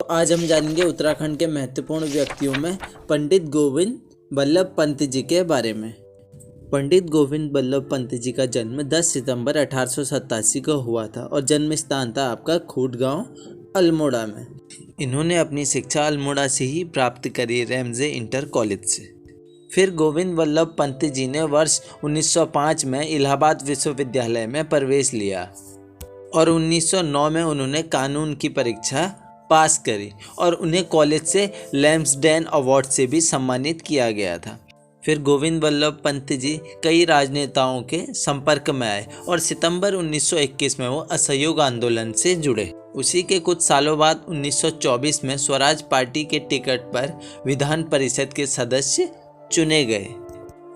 आज हम जानेंगे उत्तराखंड के महत्वपूर्ण व्यक्तियों में पंडित गोविंद बल्लभ पंत जी के बारे में। पंडित गोविंद बल्लभ पंत जी का जन्म 10 सितंबर 1887 को हुआ था और जन्म स्थान था आपका खूट गांव अल्मोड़ा में। इन्होंने अपनी शिक्षा अल्मोड़ा से ही प्राप्त करी, रैमजे इंटर कॉलेज से। फिर गोविंद बल्लभ पंत जी ने वर्ष 1905 में इलाहाबाद विश्वविद्यालय में प्रवेश लिया और 1909 में उन्होंने कानून की परीक्षा पास करी और उन्हें कॉलेज से लैम्सडेन अवार्ड से भी सम्मानित किया गया था। फिर गोविंद बल्लभ पंत जी कई राजनेताओं के संपर्क में आए और सितंबर 1921 में वो असहयोग आंदोलन से जुड़े। उसी के कुछ सालों बाद 1924 में स्वराज पार्टी के टिकट पर विधान परिषद के सदस्य चुने गए।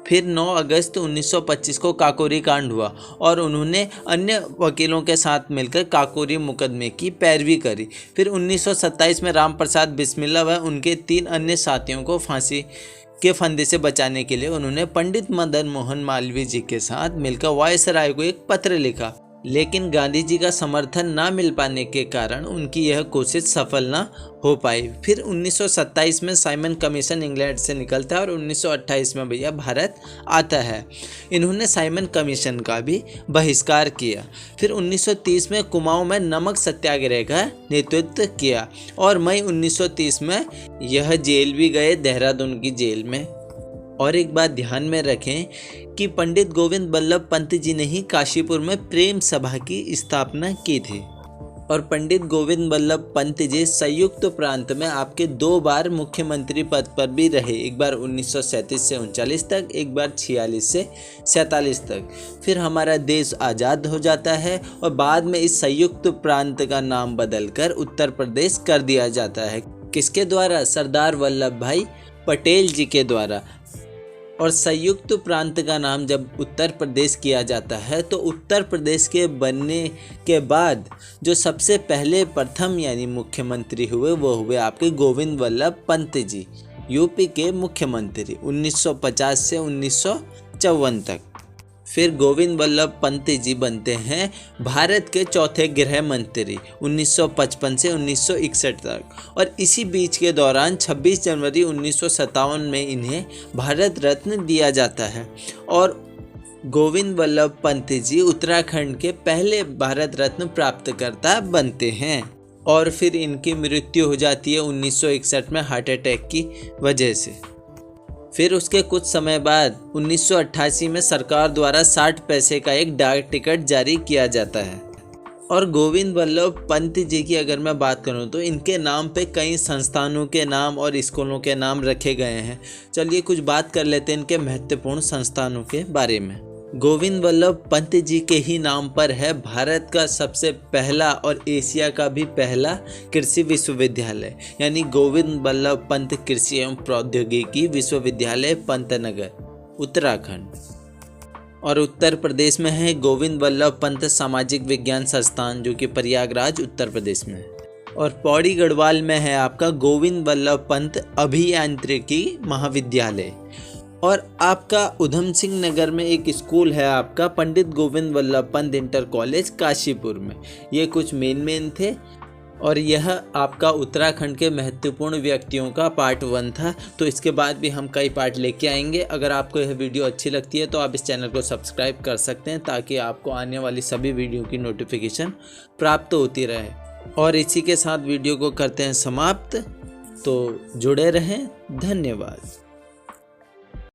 फिर 9 अगस्त 1925 को काकोरी कांड हुआ और उन्होंने अन्य वकीलों के साथ मिलकर काकोरी मुकदमे की पैरवी करी। फिर 1927 में राम प्रसाद बिस्मिल्ला व उनके 3 अन्य साथियों को फांसी के फंदे से बचाने के लिए उन्होंने पंडित मदन मोहन मालवीय जी के साथ मिलकर वायसराय को एक पत्र लिखा, लेकिन गांधी जी का समर्थन ना मिल पाने के कारण उनकी यह कोशिश सफल ना हो पाई। फिर 1927 में साइमन कमीशन इंग्लैंड से निकलता है और 1928 में भैया भारत आता है। इन्होंने साइमन कमीशन का भी बहिष्कार किया। फिर 1930 में कुमाऊं में नमक सत्याग्रह का नेतृत्व किया और मई 1930 में यह जेल भी गए, देहरादून की जेल में। और एक बात ध्यान में रखें कि पंडित गोविंद बल्लभ पंत जी ने ही काशीपुर में प्रेम सभा की स्थापना की थी। और पंडित गोविंद बल्लभ पंत जी संयुक्त प्रांत में आपके 2 बार मुख्यमंत्री पद पर भी रहे, एक बार 1937 से 39 तक, एक बार 46 से 47 तक। फिर हमारा देश आज़ाद हो जाता है और बाद में इस संयुक्त प्रांत का नाम बदलकर उत्तर प्रदेश कर दिया जाता है। किसके द्वारा? सरदार वल्लभ भाई पटेल जी के द्वारा। और संयुक्त प्रांत का नाम जब उत्तर प्रदेश किया जाता है तो उत्तर प्रदेश के बनने के बाद जो सबसे पहले प्रथम यानी मुख्यमंत्री हुए वो हुए आपके गोविंद बल्लभ पंत जी, यूपी के मुख्यमंत्री 1950 से 1954 तक। फिर गोविंद बल्लभ पंत जी बनते हैं भारत के चौथे गृह मंत्री 1955 से 1961 तक। और इसी बीच के दौरान 26 जनवरी 1957 में इन्हें भारत रत्न दिया जाता है और गोविंद बल्लभ पंत जी उत्तराखंड के पहले भारत रत्न प्राप्तकर्ता बनते हैं। और फिर इनकी मृत्यु हो जाती है 1961 में हार्ट अटैक की वजह से। फिर उसके कुछ समय बाद 1988 में सरकार द्वारा 60 पैसे का एक डाक टिकट जारी किया जाता है। और गोविंद बल्लभ पंत जी की अगर मैं बात करूं तो इनके नाम पे कई संस्थानों के नाम और स्कूलों के नाम रखे गए हैं। चलिए कुछ बात कर लेते हैं इनके महत्वपूर्ण संस्थानों के बारे में। गोविंद बल्लभ पंत जी के ही नाम पर है भारत का सबसे पहला और एशिया का भी पहला कृषि विश्वविद्यालय, यानी गोविंद बल्लभ पंत कृषि एवं प्रौद्योगिकी विश्वविद्यालय पंतनगर, उत्तराखंड। और उत्तर प्रदेश में है गोविंद बल्लभ पंत सामाजिक विज्ञान संस्थान, जो कि प्रयागराज उत्तर प्रदेश में है। और पौड़ी गढ़वाल में है आपका गोविंद बल्लभ पंत अभियांत्रिकी महाविद्यालय। और आपका उधम सिंह नगर में एक स्कूल है आपका पंडित गोविंद बल्लभ पंत इंटर कॉलेज काशीपुर में। ये कुछ मेन थे और यह आपका उत्तराखंड के महत्वपूर्ण व्यक्तियों का पार्ट 1 था। तो इसके बाद भी हम कई पार्ट लेके आएंगे। अगर आपको यह वीडियो अच्छी लगती है तो आप इस चैनल को सब्सक्राइब कर सकते हैं ताकि आपको आने वाली सभी वीडियो की नोटिफिकेशन प्राप्त होती रहे। और इसी के साथ वीडियो को करते हैं समाप्त। तो जुड़े रहें। धन्यवाद।